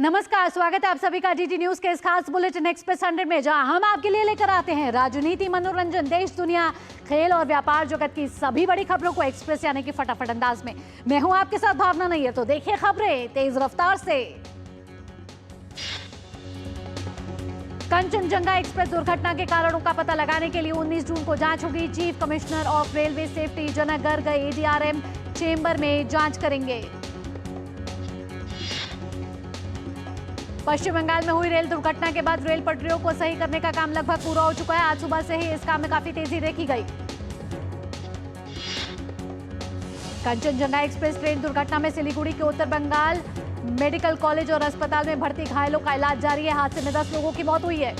नमस्कार, स्वागत है आप सभी का डीडी न्यूज के इस खास बुलेटिन एक्सप्रेस 100 में, जहां हम आपके लिए लेकर आते हैं राजनीति, मनोरंजन, देश दुनिया, खेल और व्यापार जगत की सभी बड़ी खबरों को एक्सप्रेस यानी कि फटाफट अंदाज में। मैं हूं आपके साथ भावना नैयर, तो देखिए खबरें तेज रफ्तार से। कंचनजंगा एक्सप्रेस दुर्घटना के कारणों का पता लगाने के लिए 19 जून को जांच होगी। Chief commissioner of railway safety Janak Garg ADRM chamber में जांच करेंगे। पश्चिम बंगाल में हुई रेल दुर्घटना के बाद रेल पटरियों को सही करने का काम लगभग पूरा हो चुका है। आज सुबह से ही इस काम में काफी तेजी देखी गई। कंचनजंगा एक्सप्रेस ट्रेन दुर्घटना में सिलीगुड़ी के उत्तर बंगाल मेडिकल कॉलेज और अस्पताल में भर्ती घायलों का इलाज जारी है। हादसे में 10 लोगों की मौत हुई है।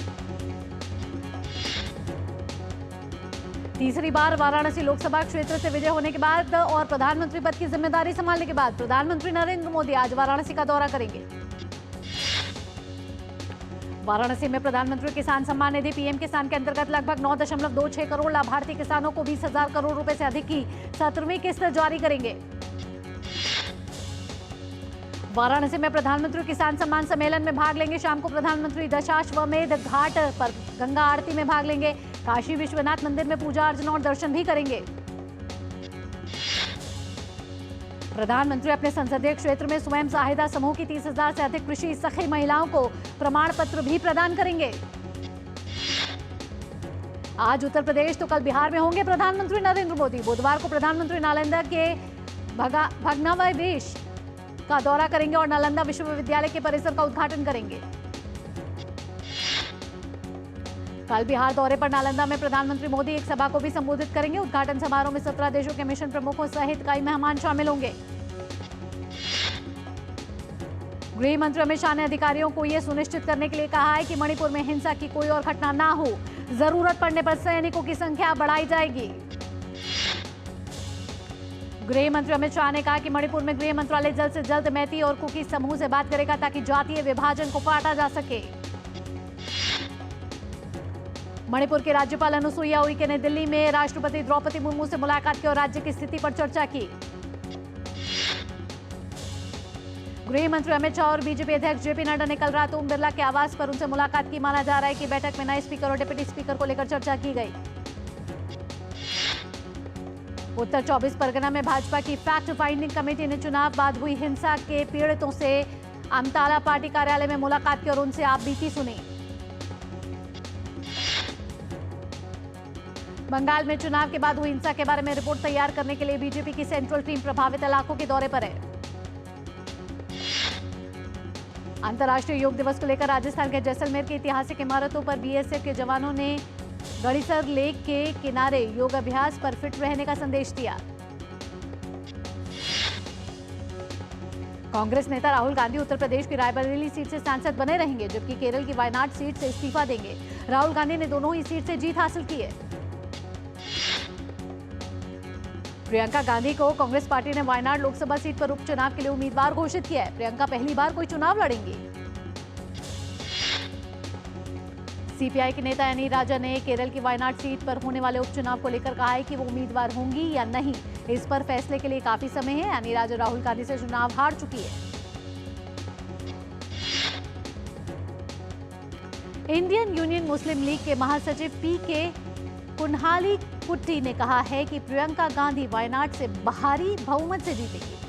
तीसरी बार वाराणसी लोकसभा क्षेत्र से विजय होने के बाद और प्रधानमंत्री पद की जिम्मेदारी संभालने के बाद प्रधानमंत्री नरेंद्र मोदी आज वाराणसी का दौरा करेंगे। वाराणसी में प्रधानमंत्री किसान सम्मान निधि पीएम किसान के अंतर्गत लगभग 9.26 करोड़ लाभार्थी किसानों को 20,000 करोड़ रुपए से अधिक की 17वीं किस्त जारी करेंगे। वाराणसी में प्रधानमंत्री किसान सम्मान सम्मेलन में भाग लेंगे। शाम को प्रधानमंत्री दशाश्वमेध घाट पर गंगा आरती में भाग लेंगे। काशी विश्वनाथ मंदिर में पूजा अर्चना और दर्शन भी करेंगे। प्रधानमंत्री अपने संसदीय क्षेत्र में स्वयं सहायता समूह की 30,000 से अधिक कृषि सखी महिलाओं को प्रमाण पत्र भी प्रदान करेंगे। आज उत्तर प्रदेश तो कल बिहार में होंगे प्रधानमंत्री नरेंद्र मोदी। बुधवार को प्रधानमंत्री नालंदा के भगनावलेश का दौरा करेंगे और नालंदा विश्वविद्यालय के परिसर का उद्घाटन करेंगे। कल बिहार दौरे पर नालंदा में प्रधानमंत्री मोदी एक सभा को भी संबोधित करेंगे। उद्घाटन समारोह में 17 देशों के मिशन प्रमुखों सहित कई मेहमान शामिल होंगे। गृह मंत्री अमित शाह ने अधिकारियों को यह सुनिश्चित करने के लिए कहा है कि मणिपुर में हिंसा की कोई और घटना ना हो। जरूरत पड़ने पर सैनिकों की संख्या बढ़ाई जाएगी। गृह मंत्री अमित शाह ने कहा कि मणिपुर में गृह मंत्रालय जल्द से जल्द मैती और कुकी समूह से बात करेगा ताकि जातीय विभाजन को काटा जा सके। मणिपुर के राज्यपाल अनुसुईया उइके ने दिल्ली में राष्ट्रपति द्रौपदी मुर्मू से मुलाकात की और राज्य की स्थिति पर चर्चा की। गृह मंत्री अमित शाह और बीजेपी अध्यक्ष जेपी नड्डा ने कल रात ओम बिरला के आवास पर उनसे मुलाकात की। माना जा रहा है कि बैठक में नए स्पीकर और डिप्टी स्पीकर को लेकर चर्चा की गई। उत्तर 24 परगना में भाजपा की फैक्ट फाइंडिंग कमेटी ने चुनाव बाद हुई हिंसा के पीड़ितों से अमताला पार्टी कार्यालय में मुलाकात की और उनसे आपबीती सुनी। बंगाल में चुनाव के बाद हुई हिंसा के बारे में रिपोर्ट तैयार करने के लिए बीजेपी की सेंट्रल टीम प्रभावित इलाकों के दौरे पर है। अंतर्राष्ट्रीय योग दिवस को लेकर राजस्थान के जैसलमेर की ऐतिहासिक इमारतों पर बीएसएफ के जवानों ने गड़ीसर लेक के किनारे योग अभ्यास पर फिट रहने का संदेश दिया। कांग्रेस नेता राहुल गांधी उत्तर प्रदेश की रायबरेली सीट से सांसद बने रहेंगे, जबकि केरल की वायनाड सीट से इस्तीफा देंगे। राहुल गांधी ने दोनों ही सीट से जीत हासिल की है। प्रियंका गांधी को कांग्रेस पार्टी ने वायनाड लोकसभा सीट पर उपचुनाव के लिए उम्मीदवार घोषित किया है। प्रियंका पहली बार कोई चुनाव लड़ेंगी। सीपीआई के नेता यानी राजा ने केरल की वायनाड सीट पर होने वाले उपचुनाव को लेकर कहा है कि वो उम्मीदवार होंगी या नहीं, इस पर फैसले के लिए काफी समय है। यानी राजा राहुल गांधी से चुनाव हार चुकी है। इंडियन यूनियन मुस्लिम लीग के महासचिव पीके कुन्हाली कुट्टी ने कहा है कि प्रियंका गांधी वायनाड से भारी बहुमत से जीतेगी।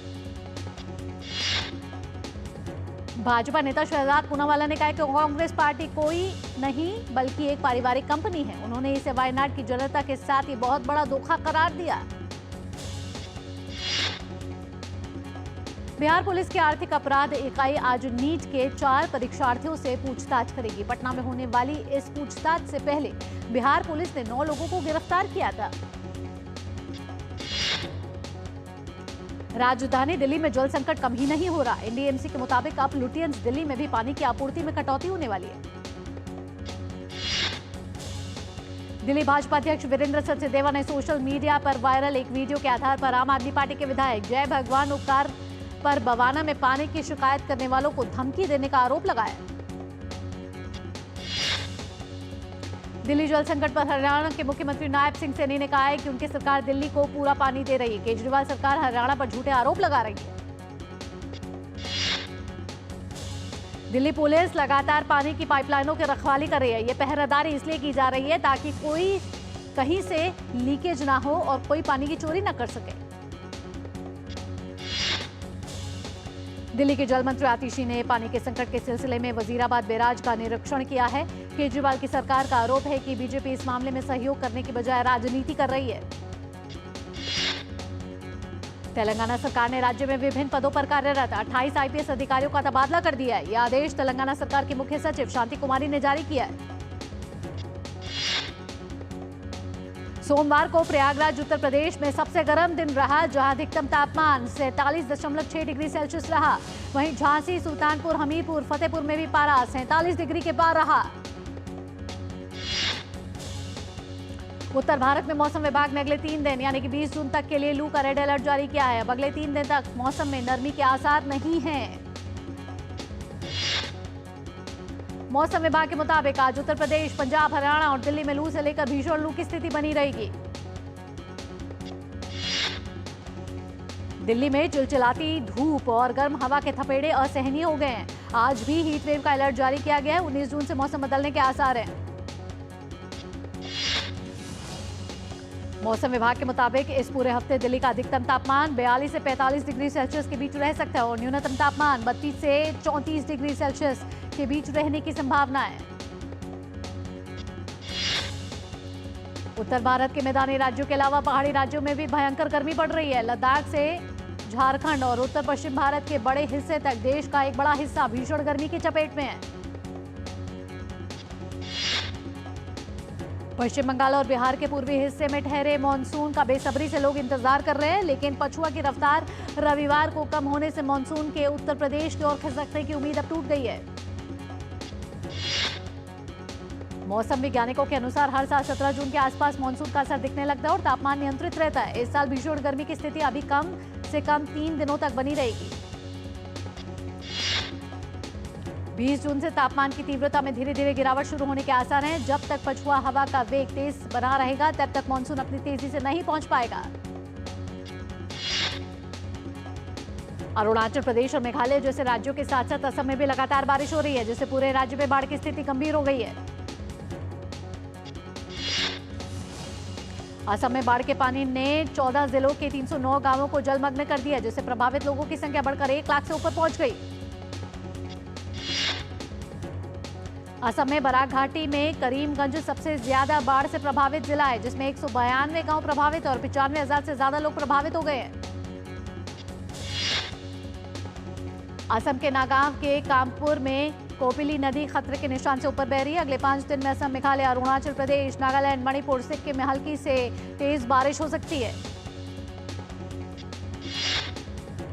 भाजपा नेता शहजाद पूनावाला ने कहा कि कांग्रेस पार्टी कोई नहीं बल्कि एक पारिवारिक कंपनी है। उन्होंने इसे वायनाड की जनता के साथ ही बहुत बड़ा धोखा करार दिया। बिहार पुलिस की आर्थिक अपराध इकाई आज नीट के 4 परीक्षार्थियों से पूछताछ करेगी। पटना में होने वाली इस पूछताछ से पहले बिहार पुलिस ने 9 लोगों को गिरफ्तार किया था। राजधानी दिल्ली में जल संकट कम ही नहीं हो रहा। एनडीएमसी के मुताबिक अब लुटियंस दिल्ली में भी पानी की आपूर्ति में कटौती होने वाली है। दिल्ली भाजपा अध्यक्ष वीरेंद्र सचदेवा ने सोशल मीडिया पर वायरल एक वीडियो के आधार पर आम आदमी पार्टी के विधायक जय भगवान उपकार पर बवाना में पानी की शिकायत करने वालों को धमकी देने का आरोप लगाया। दिल्ली जल संकट पर हरियाणा के मुख्यमंत्री नायब सिंह सैनी ने कहा है कि उनकी सरकार दिल्ली को पूरा पानी दे रही है। केजरीवाल सरकार हरियाणा पर झूठे आरोप लगा रही है। दिल्ली पुलिस लगातार पानी की पाइपलाइनों की रखवाली कर रही है। ये पहरेदारी इसलिए की जा रही है ताकि कोई कहीं से लीकेज ना हो और कोई पानी की चोरी ना कर सके। दिल्ली के जल मंत्री आतिशी ने पानी के संकट के सिलसिले में वजीराबाद बैराज का निरीक्षण किया है। केजरीवाल की सरकार का आरोप है कि बीजेपी इस मामले में सहयोग करने की बजाय राजनीति कर रही है। तेलंगाना सरकार ने राज्य में विभिन्न पदों पर कार्यरत 28 आईपीएस अधिकारियों का तबादला कर दिया है। यह आदेश तेलंगाना सरकार की मुख्य सचिव शांति कुमारी ने जारी किया है। सोमवार को प्रयागराज उत्तर प्रदेश में सबसे गर्म दिन रहा, जहां अधिकतम तापमान 47.6 डिग्री सेल्सियस रहा। वहीं झांसी, सुल्तानपुर, हमीरपुर, फतेहपुर में भी पारा 47 डिग्री के पार रहा। उत्तर भारत में मौसम विभाग ने अगले 3 दिन यानी कि 20 जून तक के लिए लू का रेड अलर्ट जारी किया है। अब अगले 3 दिन तक मौसम में नरमी के आसार नहीं हैं। मौसम विभाग के मुताबिक आज उत्तर प्रदेश, पंजाब, हरियाणा और दिल्ली में लू से लेकर भीषण लू की स्थिति बनी रहेगी। दिल्ली में चिलचिलाती धूप और गर्म हवा के थपेड़े असहनीय हो गए हैं। आज भी हीट वेव का अलर्ट जारी किया गया है। 19 जून से मौसम बदलने के आसार हैं। मौसम विभाग के मुताबिक इस पूरे हफ्ते दिल्ली का अधिकतम तापमान 42 से 45 डिग्री सेल्सियस के बीच रह सकता है और न्यूनतम तापमान 32 से 34 डिग्री सेल्सियस के बीच रहने की संभावना है। उत्तर भारत के मैदानी राज्यों के अलावा पहाड़ी राज्यों में भी भयंकर गर्मी पड़ रही है। लद्दाख से झारखंड और उत्तर पश्चिम भारत के बड़े हिस्से तक देश का एक बड़ा हिस्सा भीषण गर्मी की चपेट में है। पश्चिम बंगाल और बिहार के पूर्वी हिस्से में ठहरे मानसून का बेसब्री से लोग इंतजार कर रहे हैं, लेकिन पछुआ की रफ्तार रविवार को कम होने से मानसून के उत्तर प्रदेश की ओर खिसकने की उम्मीद अब टूट गई है। मौसम वैज्ञानिकों के अनुसार हर साल 17 जून के आसपास मानसून का असर दिखने लगता है और तापमान नियंत्रित रहता है। इस साल भीषण गर्मी की स्थिति अभी कम से कम 3 दिनों तक बनी रहेगी। 20 जून से तापमान की तीव्रता में धीरे धीरे गिरावट शुरू होने के आसार हैं। जब तक पछुआ हवा का वेग तेज बना रहेगा तब तक मानसून अपनी तेजी से नहीं पहुंच पाएगा। अरुणाचल प्रदेश और मेघालय जैसे राज्यों के साथ साथ असम में भी लगातार बारिश हो रही है, जिससे पूरे राज्य में बाढ़ की स्थिति गंभीर हो गई है। असम में बाढ़ के पानी ने 14 जिलों के 309 गांवों को जलमग्न कर दिया, जिससे प्रभावित लोगों की संख्या बढ़कर 1 लाख से ऊपर पहुंच गई। असम में बराक घाटी में करीमगंज सबसे ज्यादा बाढ़ से प्रभावित जिला है, जिसमें 192 गांव प्रभावित और 95,000 से ज्यादा लोग प्रभावित हो गए हैं। असम के नागांव के कामपुर में कोपिली नदी खतरे के निशान से ऊपर बह रही है। अगले 5 दिन में असम, मेघालय, अरुणाचल प्रदेश, नागालैंड, मणिपुर, सिक्किम में हल्की से तेज बारिश हो सकती है।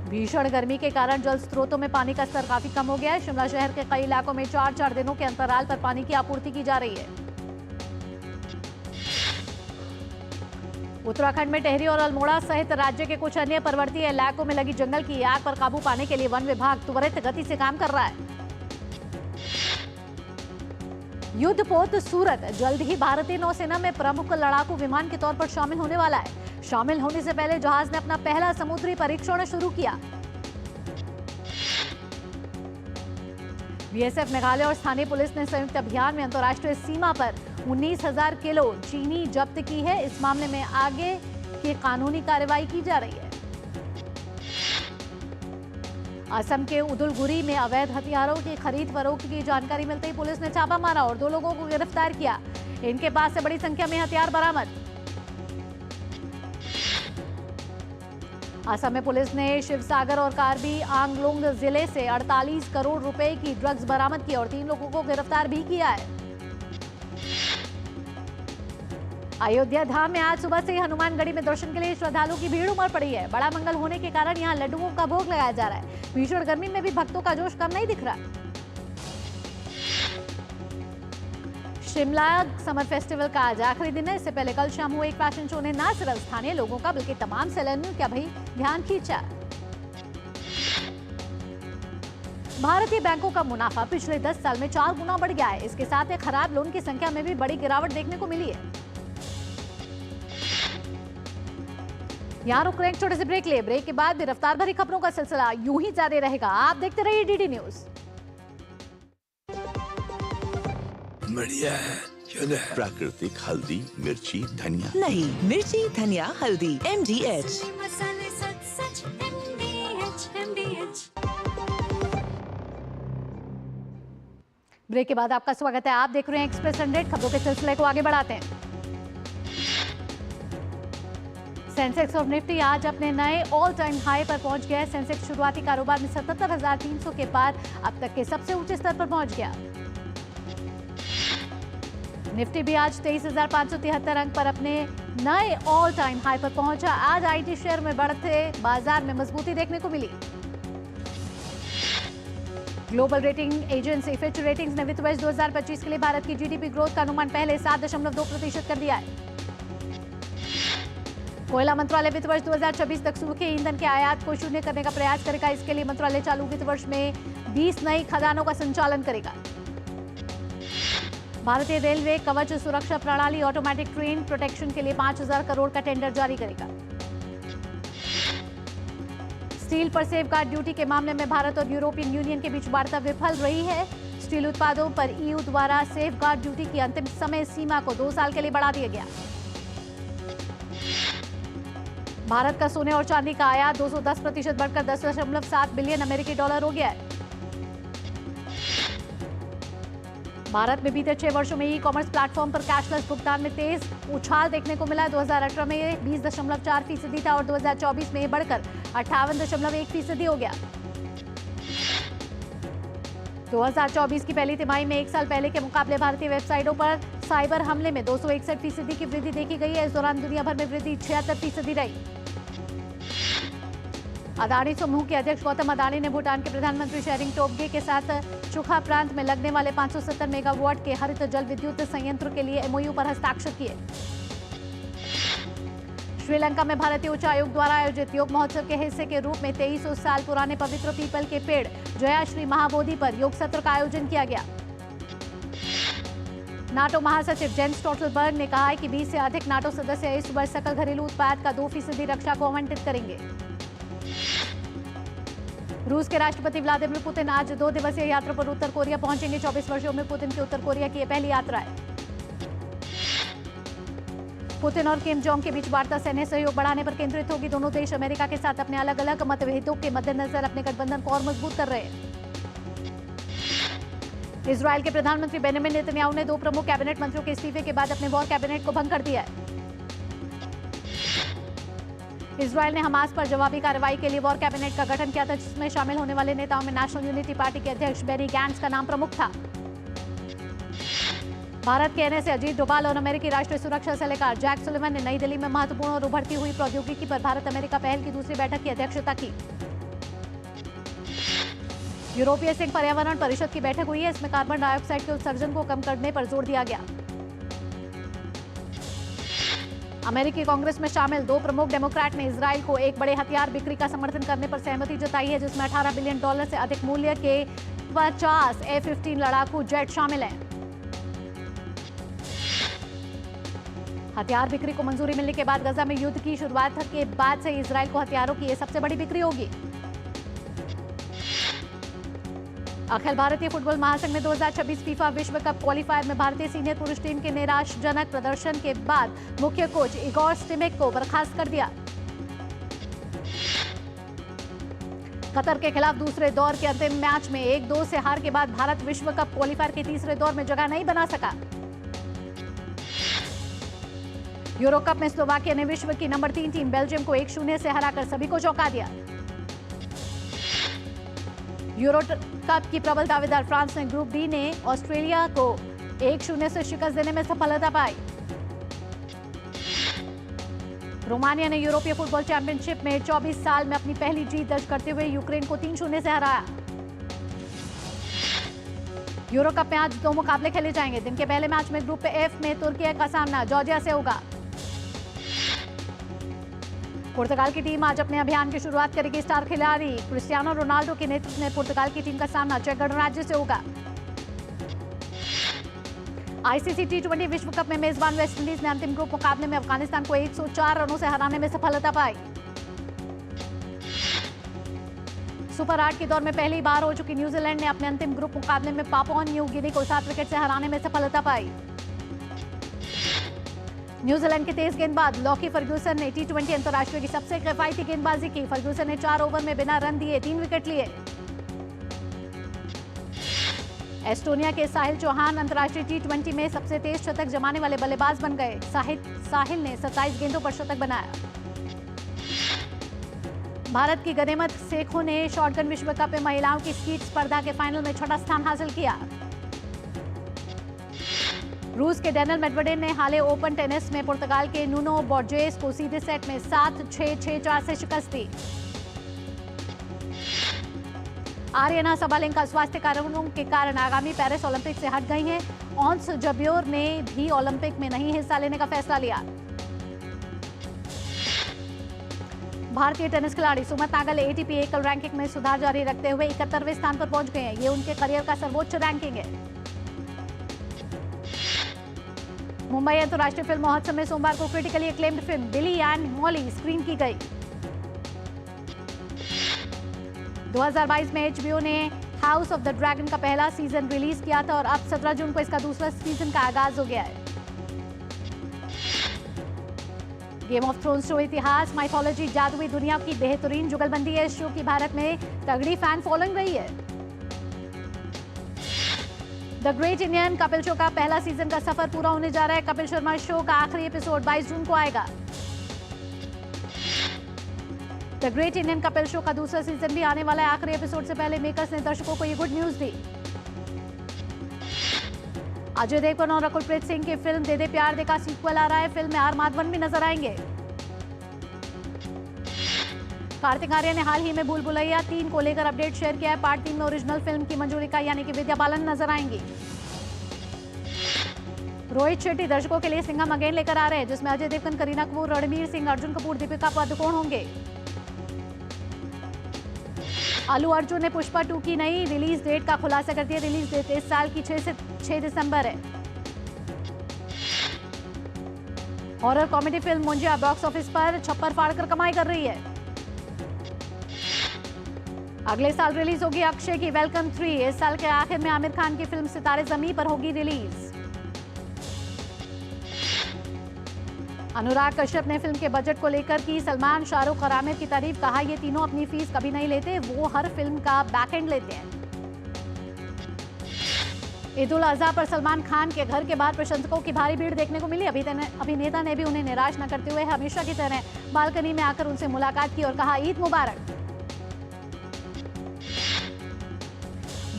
भीषण गर्मी के कारण जल स्रोतों में पानी का स्तर काफी कम हो गया है। शिमला शहर के कई इलाकों में 4-4 दिनों के अंतराल पर पानी की आपूर्ति की जा रही है। उत्तराखंड में टेहरी और अल्मोड़ा सहित राज्य के कुछ अन्य पर्वतीय इलाकों में लगी जंगल की आग पर काबू पाने के लिए वन विभाग त्वरित गति से काम कर रहा है। युद्धपोत सूरत जल्द ही भारतीय नौसेना में प्रमुख लड़ाकू विमान के तौर पर शामिल होने वाला है। शामिल होने से पहले जहाज ने अपना पहला समुद्री परीक्षण शुरू किया। बीएसएफ, मेघालय और स्थानीय पुलिस ने संयुक्त अभियान में अंतर्राष्ट्रीय सीमा पर 19,000 किलो चीनी जब्त की है। इस मामले में आगे की कानूनी कार्रवाई की जा रही है। असम के उदुलगुरी में अवैध हथियारों की खरीद फरोख्त की जानकारी मिलते ही पुलिस ने छापा मारा और 2 लोगों को गिरफ्तार किया। इनके पास से बड़ी संख्या में हथियार बरामद। असम में पुलिस ने शिवसागर और कार्बी आंगलोंग जिले से 48 करोड़ रुपए की ड्रग्स बरामद की और 3 लोगों को गिरफ्तार भी किया है। अयोध्या धाम में आज सुबह से ही हनुमानगढ़ी में दर्शन के लिए श्रद्धालुओं की भीड़ उमड़ पड़ी है। बड़ा मंगल होने के कारण यहां लड्डुओं का भोग लगाया जा रहा है। भीषण गर्मी में भी भक्तों का जोश कम नहीं दिख रहा। शिमला समर फेस्टिवल का आज आखिरी दिन है। इससे पहले कल शाम हुए एक फैशन शो ने न सिर्फ स्थानीय लोगों का बल्कि तमाम सैलानियों का भी ध्यान खींचा। भारतीय बैंकों का मुनाफा पिछले 10 साल में 4 गुना बढ़ गया है। इसके साथ ही खराब लोन की संख्या में भी बड़ी गिरावट देखने को मिली है। यहाँ रुक रहे हैं छोटे से ब्रेक लिए। ब्रेक के बाद भी रफ्तार भरी खबरों का सिलसिला यूं ही जारी रहेगा। आप देखते रहिए डीडी न्यूज। बढ़िया है। प्राकृतिक हल्दी, मिर्ची, धनिया। नहीं, मिर्ची, धनिया, हल्दी, MDH। मसाले सच सच MDH। ब्रेक के बाद आपका स्वागत है। आप देख रहे हैं एक्सप्रेस 100। खबरों के सिलसिले को आगे बढ़ाते हैं। सेंसेक्स और निफ्टी आज अपने नए ऑल टाइम हाई पर पहुंच गया है। सेंसेक्स शुरुआती कारोबार में 77,300 के बाद अब तक के सबसे ऊंचे स्तर पर पहुंच गया। निफ्टी भी आज 23,573 अंक पर अपने नए ऑल टाइम हाई पर पहुंचा। आज आईटी शेयर में बढ़ते बाजार में मजबूती देखने को मिली। Global rating agency Fitch ratings ने वित्त वर्ष 2025 के लिए भारत की जीडीपी ग्रोथ का अनुमान पहले 7.2% कर दिया है। कोयला मंत्रालय वित्त वर्ष 2026 तक सूखे ईंधन के आयात को शून्य करने का प्रयास करेगा। इसके लिए मंत्रालय चालू वित्त वर्ष में 20 नई खदानों का संचालन करेगा। भारतीय रेलवे कवच सुरक्षा प्रणाली ऑटोमेटिक ट्रेन प्रोटेक्शन के लिए 5,000 करोड़ का टेंडर जारी करेगा। स्टील पर सेफगार्ड ड्यूटी के मामले में भारत और यूरोपियन यूनियन के बीच वार्ता विफल रही है। स्टील उत्पादों पर EU द्वारा सेफगार्ड ड्यूटी की अंतिम समय सीमा को 2 साल के लिए बढ़ा दिया गया। भारत का सोने और चांदी का आयात 210% बढ़कर 10.7 बिलियन अमेरिकी डॉलर हो गया है। भारत में बीते 6 वर्षों में ई कॉमर्स प्लेटफॉर्म पर कैशलेस भुगतान में तेज उछाल देखने को मिला है। 2018 में ये 20.4% था और 2024 में ये बढ़कर 58.1% हो गया। 2024 की पहली तिमाही में 1 साल पहले के मुकाबले भारतीय वेबसाइटों पर साइबर हमले में 261% की वृद्धि देखी गई है। इस दौरान दुनिया भर में वृद्धि 76% रही। अदानी समूह के अध्यक्ष गौतम अदानी ने भूटान के प्रधानमंत्री शेरिंग टोब्गे के साथ चुखा प्रांत में लगने वाले 570 मेगावाट के हरित जल विद्युत संयंत्र के लिए MOU पर हस्ताक्षर किए। श्रीलंका में भारतीय उच्चायोग द्वारा आयोजित योग महोत्सव के हिस्से के रूप में 2300 साल पुराने पवित्र पीपल के पेड़ जयाश्री महाबोधि पर योग सत्र का आयोजन किया गया। नाटो महासचिव जेंस स्टोल्टनबर्ग ने कहा है कि 20 से अधिक नाटो सदस्य इस वर्ष सकल घरेलू उत्पाद का 2% रक्षा को आवंटित करेंगे। रूस के राष्ट्रपति व्लादिमीर पुतिन आज 2 दिवसीय यात्रा पर उत्तर कोरिया पहुंचेंगे। 24 वर्षों में पुतिन की उत्तर कोरिया की यह पहली यात्रा है। पुतिन और किम जोंग के बीच वार्ता सैन्य सहयोग बढ़ाने पर केंद्रित होगी। दोनों देश अमेरिका के साथ अपने अलग अलग मतभेदों के मद्देनजर अपने गठबंधन को और मजबूत कर रहे हैं। इजरायल के प्रधानमंत्री बेंजामिन नेतन्याहू ने 2 प्रमुख कैबिनेट मंत्रियों के इस्तीफे के बाद अपने वॉर कैबिनेट को भंग कर दिया है। इजरायल ने हमास पर जवाबी कार्रवाई के लिए वॉर कैबिनेट का गठन किया था, जिसमें शामिल होने वाले नेताओं में नेशनल यूनिटी पार्टी के अध्यक्ष बेनी गैंट्स का नाम प्रमुख था। भारत के NSA अजीत डोभाल और अमेरिकी राष्ट्रीय सुरक्षा सलाहकार जैक सुलिवन ने नई दिल्ली में महत्वपूर्ण और उभरती हुई प्रौद्योगिकी पर भारत अमेरिका पहल की दूसरी बैठक की अध्यक्षता की। यूरोपीय संघ पर्यावरण परिषद की बैठक हुई है। इसमें कार्बन डाइऑक्साइड के उत्सर्जन को कम करने पर जोर दिया गया। अमेरिकी कांग्रेस में शामिल 2 प्रमुख डेमोक्रेट ने इजराइल को एक बड़े हथियार बिक्री का समर्थन करने पर सहमति जताई है, जिसमें $18 बिलियन से अधिक मूल्य के 50 F-15 लड़ाकू जेट शामिल हैं। हथियार बिक्री को मंजूरी मिलने के बाद गजा में युद्ध की शुरुआत के बाद से इजराइल को हथियारों की यह सबसे बड़ी बिक्री होगी। अखिल भारतीय फुटबॉल महासंघ ने 2026 फीफा विश्व कप क्वालिफायर में भारतीय सीनियर पुरुष टीम के निराशाजनक प्रदर्शन के बाद मुख्य कोच इगोर स्टिमेक को बर्खास्त कर दिया। कतर के खिलाफ दूसरे दौर के अंतिम मैच में 1-2 से हार के बाद भारत विश्व कप क्वालिफायर के तीसरे दौर में जगह नहीं बना सका। यूरो कप में स्लोवाकिया ने विश्व की नंबर 3 टीम बेल्जियम को 1-0 से हराकर सभी को चौंका दिया। यूरो कप की प्रबल दावेदार फ्रांस ने ग्रुप डी ने ऑस्ट्रेलिया को 1-0 से शिकस्त देने में सफलता पाई। रोमानिया ने यूरोपीय फुटबॉल चैंपियनशिप में 24 साल में अपनी पहली जीत दर्ज करते हुए यूक्रेन को 3-0 से हराया। यूरो कप में आज 2 मुकाबले खेले जाएंगे। दिन के पहले मैच में ग्रुप F में तुर्की का सामना जॉर्जिया से होगा। पुर्तगाल की टीम आज अपने अभियान की शुरुआत करेगी। स्टार खिलाड़ी क्रिस्टियानो रोनाल्डो के नेतृत्व में पुर्तगाल की टीम का सामना चेक गणराज्य से होगा। ICC T20 विश्व कप में मेजबान वेस्टइंडीज ने अंतिम ग्रुप मुकाबले में अफगानिस्तान को 104 रनों से हराने में सफलता पाई। सुपर 8 के दौर में पहली बार हो चुकी न्यूजीलैंड ने अपने अंतिम ग्रुप मुकाबले में पापुआ न्यू गिनी को 7 विकेट से हराने में सफलता पाई। न्यूजीलैंड के तेज गेंदबाज लॉकी फर्ग्यूसन ने T20 अंतर्राष्ट्रीय की सबसे किफायती गेंदबाजी की। फर्ग्यूसन ने 4 ओवर में बिना रन दिए 3 विकेट लिए। एस्टोनिया के साहिल चौहान अंतर्राष्ट्रीय T20 में सबसे तेज शतक जमाने वाले बल्लेबाज बन गए। साहिल ने 27 गेंदों पर शतक बनाया। भारत की गनीमत सेखों ने शॉटगन विश्व कप में महिलाओं की स्कीट स्पर्धा के फाइनल में 6वां स्थान हासिल किया। रूस के डेनियल मेडवेडेव ने हाले ओपन टेनिस में पुर्तगाल के नूनो बोर्जेस को सीधे सेट में 7-6, 6-4 से शिकस्त दी। आर्यना सबालेंका स्वास्थ्य कारणों के कारण आगामी पेरिस ओलंपिक से हट गई हैं। ऑन्स जब्योर ने भी ओलंपिक में नहीं हिस्सा लेने का फैसला लिया। भारतीय टेनिस खिलाड़ी सुमित नागल ATP एकल रैंकिंग में सुधार जारी रखते हुए 71वें स्थान पर पहुंच गए हैं। ये उनके करियर का सर्वोच्च रैंकिंग है। मुंबई अंतर्राष्ट्रीय फिल्म महोत्सव में सोमवार को critically acclaimed film Billy and Molly screen की गई। 2022 में HBO ने हाउस ऑफ द ड्रैगन का पहला सीजन रिलीज किया था और अब 17 जून को इसका दूसरा सीजन का आगाज हो गया है। गेम ऑफ थ्रोन्स शो इतिहास, माइथोलॉजी, जादुई दुनिया की बेहतरीन जुगलबंदी है। इस शो की भारत में तगड़ी फैन फॉलोइंग रही है। The great Indian Kapil show का पहला सीजन का सफर पूरा होने जा रहा है। कपिल शर्मा शो का आखिरी एपिसोड 22 जून को आएगा। The great Indian Kapil show का दूसरा सीजन भी आने वाला है। आखिरी एपिसोड से पहले मेकर्स ने दर्शकों को ये गुड न्यूज दी। अजय देवगन और रकुलप्रीत सिंह की फिल्म दे दे प्यार दे का सीक्वल आ रहा है। फिल्म में आर माधवन भी नजर आएंगे। कार्तिक आर्यन ने हाल ही में भूल भुलैया 3 को लेकर अपडेट शेयर किया है। पार्ट 3 में ओरिजिनल फिल्म की मंजूरिका यानी कि विद्या बालन नजर आएंगी। रोहित शेट्टी दर्शकों के लिए सिंघम अगेन लेकर आ रहे हैं, जिसमें अजय देवगन, करीना कपूर, रणबीर सिंह, अर्जुन कपूर, दीपिका पादुकोण होंगे। अल्लू अर्जुन ने पुष्पा 2 की नई रिलीज डेट का खुलासा कर दिया। रिलीज डेट इस साल की 6 दिसंबर है। Horror comedy film Munjya box office पर छप्पर फाड़कर कमाई कर रही है। अगले साल रिलीज होगी अक्षय की वेलकम 3। इस साल के आखिर में आमिर खान की फिल्म सितारे ज़मीं पर होगी रिलीज। अनुराग कश्यप ने फिल्म के बजट को लेकर की सलमान, शाहरुख और आमिर की तारीफ। कहा ये तीनों अपनी फीस कभी नहीं लेते, वो हर फिल्म का बैकएंड लेते हैं। ईद उल अजहा पर सलमान खान के घर के बाहर प्रशंसकों की भारी भीड़ देखने को मिली। अभिनेता ने भी उन्हें निराश न करते हुए हमेशा की तरह बालकनी में आकर उनसे मुलाकात की और कहा ईद मुबारक।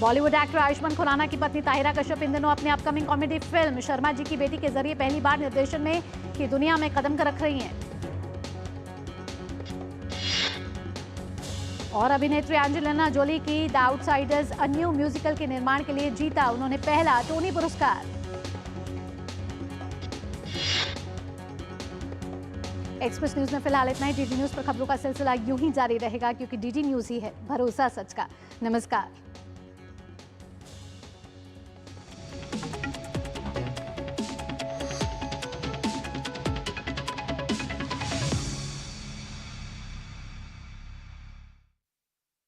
बॉलीवुड एक्टर आयुष्मान खुराना की पत्नी ताहिरा कश्यप इन दिनों अपनी upcoming comedy film Sharma ji की बेटी के जरिए पहली बार निर्देशन में की दुनिया में कदम रख रही हैं। और अभिनेत्री एंजेलिना जोली की the outsiders a new musical के निर्माण के लिए जीता उन्होंने पहला टोनी पुरस्कार। एक्सप्रेस न्यूज में फिलहाल इतना ही। डीडी न्यूज पर खबरों का सिलसिला यूं ही जारी रहेगा, क्योंकि डीडी न्यूज ही है भरोसा सच का। नमस्कार।